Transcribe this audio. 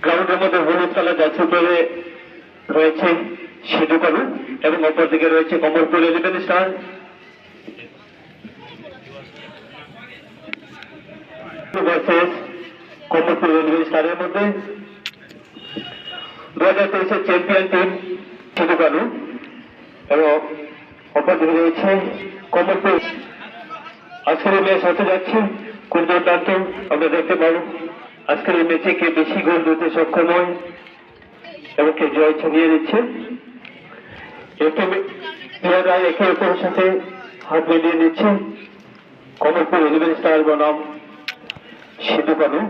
গ্রাউন্ডের মধ্যে হলুদ কালার জার্সি পরে রয়েছে সিধু কানু এবং অপরদিকে রয়েছে কমলপুর 11 স্টার। ভার্সেস কমলপুর 11 স্টারের মধ্যে 2023-এর চ্যাম্পিয়ন টিম সিধু কানু এবং অপরদিকে রয়েছে কমলপুর। আজকের এই ম্যাচ হতে যাচ্ছে খুব দুর্দান্ত। আমরা দেখতে পাবো আজকের এই ম্যাচে কে বেশি গোল দিতে সক্ষম হয় এবং কে জয় ছিনিয়ে দিচ্ছে। প্লেয়াররা একে অপরের সাথে হাত মিলিয়ে নিচ্ছে। কমলপুর 11 স্টার বনাম সিধু কানু।